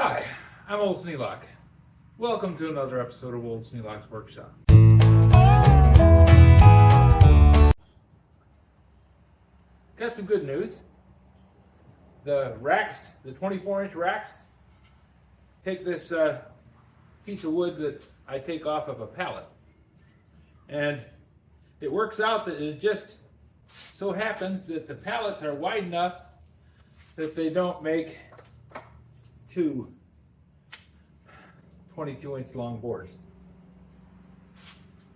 Hi, I'm Old Sneelock. Welcome to another episode of Old Sneelock's Workshop. Got some good news. The racks, the 24-inch racks, take this piece of wood that I take off of a pallet. And it works out that it just so happens that the pallets are wide enough that they don't make two 22-inch long boards.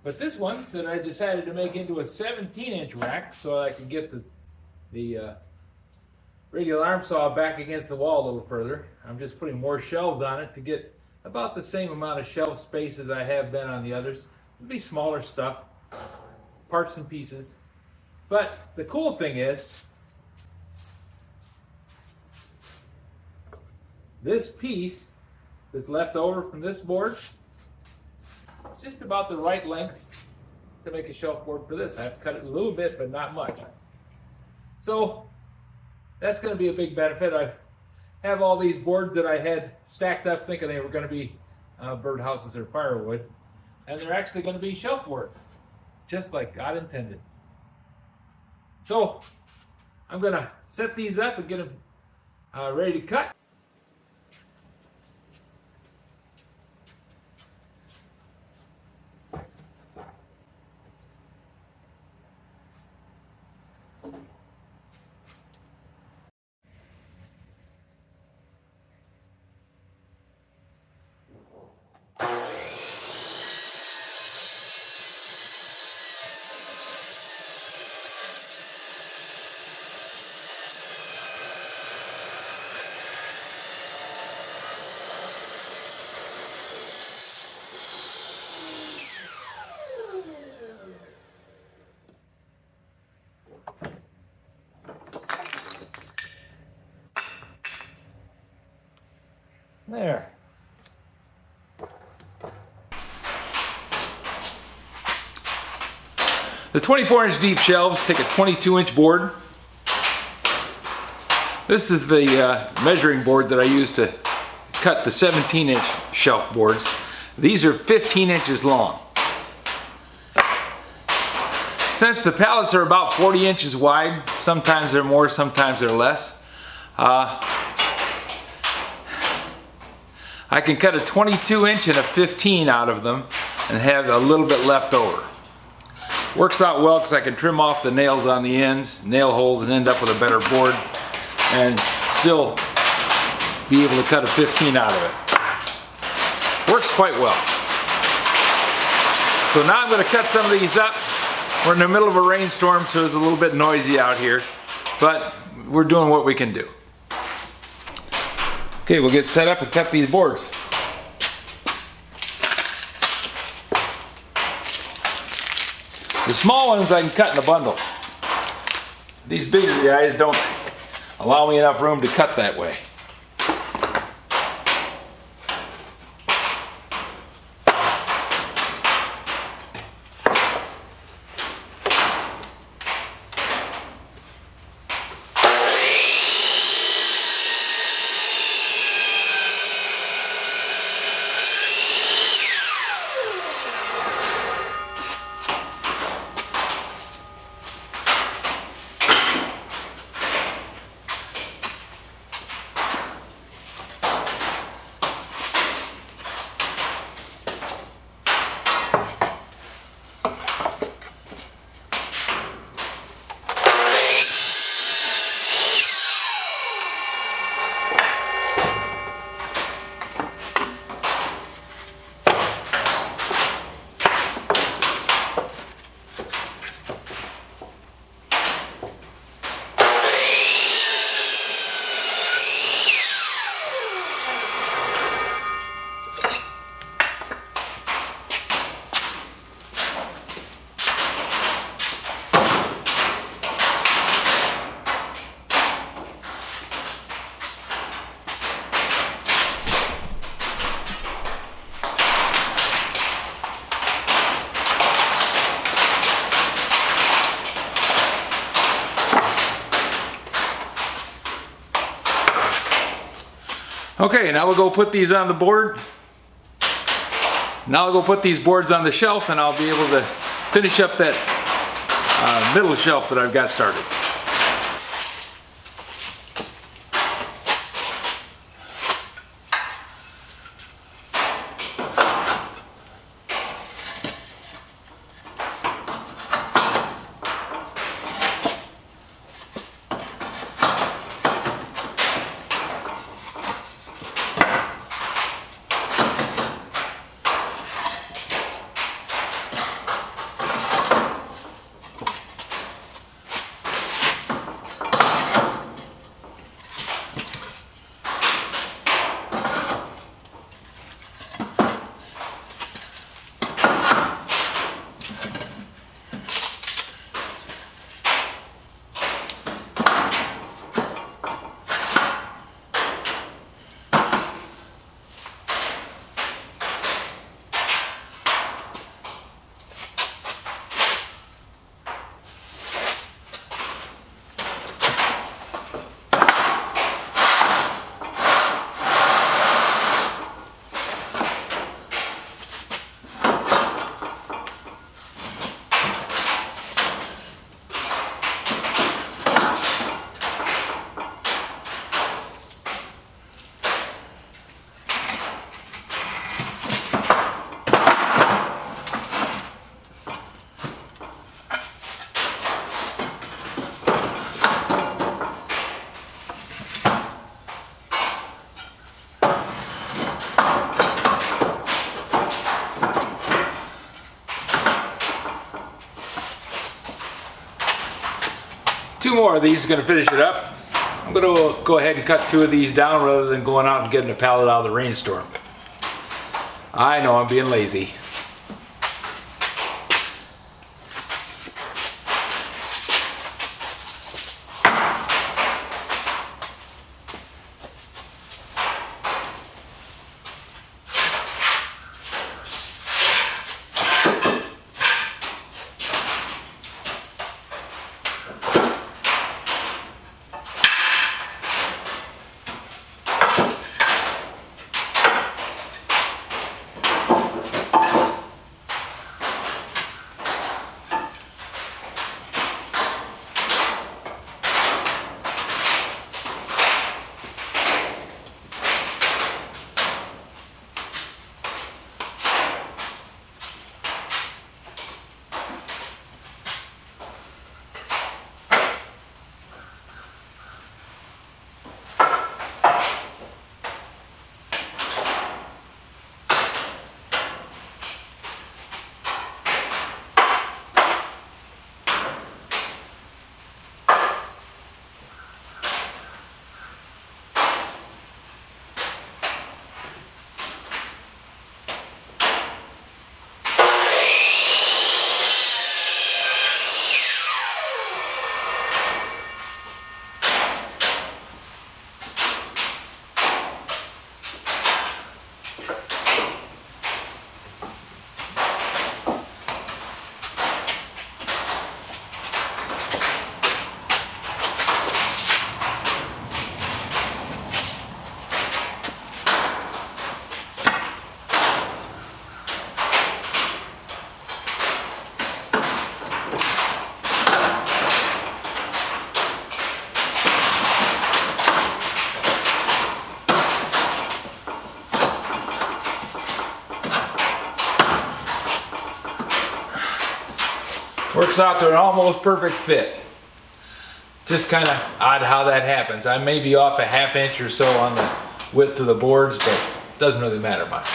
But this one that I decided to make into a 17-inch rack so I can get the radial arm saw back against the wall a little further. I'm just putting more shelves on it to get about the same amount of shelf space as I have been on the others. It'll be smaller stuff, parts and pieces. But the cool thing is, this piece that's left over from this board, it's just about the right length to make a shelf board for this. I have to cut it a little bit, but not much. So that's going to be a big benefit. I have all these boards that I had stacked up thinking they were going to be birdhouses or firewood, and they're actually going to be shelf boards, just like God intended. So I'm going to set these up and get them ready to cut. There. The 24-inch deep shelves take a 22-inch board. This is the measuring board that I use to cut the 17-inch shelf boards. These are 15 inches long. Since the pallets are about 40 inches wide, sometimes they're more, sometimes they're less. I can cut a 22-inch and a 15 out of them and have a little bit left over. Works out well because I can trim off the nails on the ends, nail holes, and end up with a better board and still be able to cut a 15 out of it. Works quite well. So now I'm going to cut some of these up. We're in the middle of a rainstorm, so it's a little bit noisy out here, but we're doing what we can do. Okay, we'll get set up and cut these boards. The small ones I can cut in a bundle. These bigger guys don't allow me enough room to cut that way. Okay, now we'll go put these on the board. Now I'll go put these boards on the shelf and I'll be able to finish up that middle shelf that I've got started. Two more of these is going to finish it up. I'm going to go ahead and cut 2 of these down rather than going out and getting a pallet out of the rainstorm. I know I'm being lazy. Works out to an almost perfect fit. Just kind of odd how that happens. I may be off a ½ inch or so on the width of the boards, but it doesn't really matter much.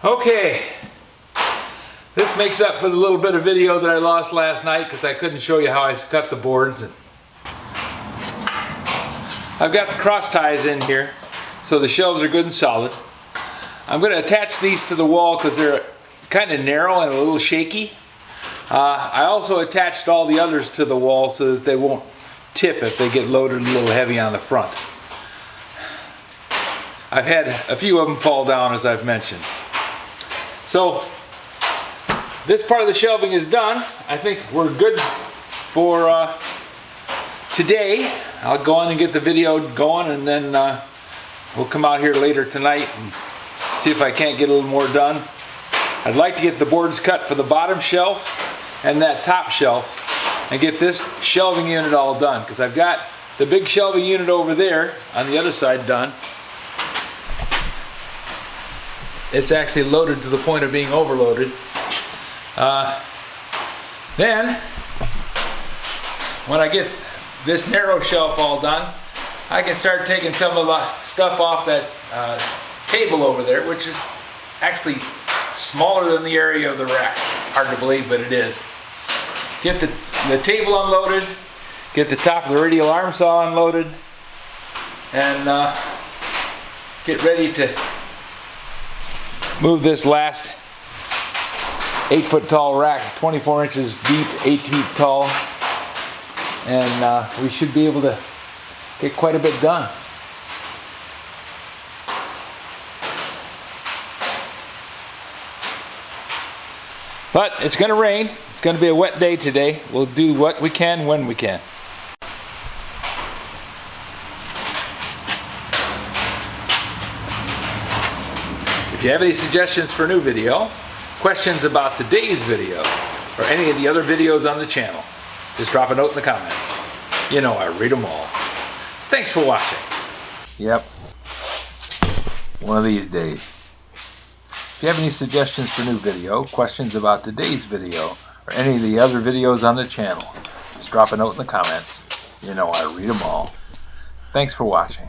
Okay, this makes up for the little bit of video that I lost last night because I couldn't show you how I cut the boards. I've got the cross ties in here, so the shelves are good and solid. I'm going to attach these to the wall because they're kind of narrow and a little shaky. I also attached all the others to the wall so that they won't tip if they get loaded a little heavy on the front. I've had a few of them fall down, as I've mentioned. So this part of the shelving is done. I think we're good for today. I'll go on and get the video going, and then we'll come out here later tonight and see if I can't get a little more done. I'd like to get the boards cut for the bottom shelf and that top shelf and get this shelving unit all done, because I've got the big shelving unit over there on the other side done. It's actually loaded to the point of being overloaded. Then, when I get this narrow shelf all done, I can start taking some of the stuff off that table over there, which is actually smaller than the area of the rack. Hard to believe, but it is. Get the table unloaded, get the top of the radial arm saw unloaded, and get ready to move this last 8-foot tall rack, 24 inches deep, 8 feet tall, and we should be able to get quite a bit done. But it's going to rain. It's going to be a wet day today. We'll do what we can when we can. If you have any suggestions for a new video, questions about today's video, or any of the other videos on the channel, just drop a note in the comments. You know I read them all. Thanks for watching. Yep. One of these days. If you have any suggestions for a new video, questions about today's video, or any of the other videos on the channel, just drop a note in the comments. You know I read them all. Thanks for watching.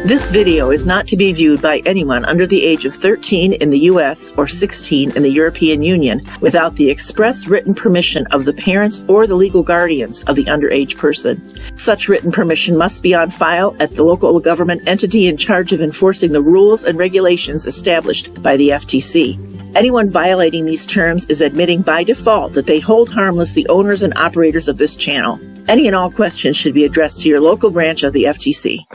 This video is not to be viewed by anyone under the age of 13 in the U.S. or 16 in the European Union without the express written permission of the parents or the legal guardians of the underage person. Such written permission must be on file at the local government entity in charge of enforcing the rules and regulations established by the FTC. Anyone violating these terms is admitting by default that they hold harmless the owners and operators of this channel. Any and all questions should be addressed to your local branch of the FTC.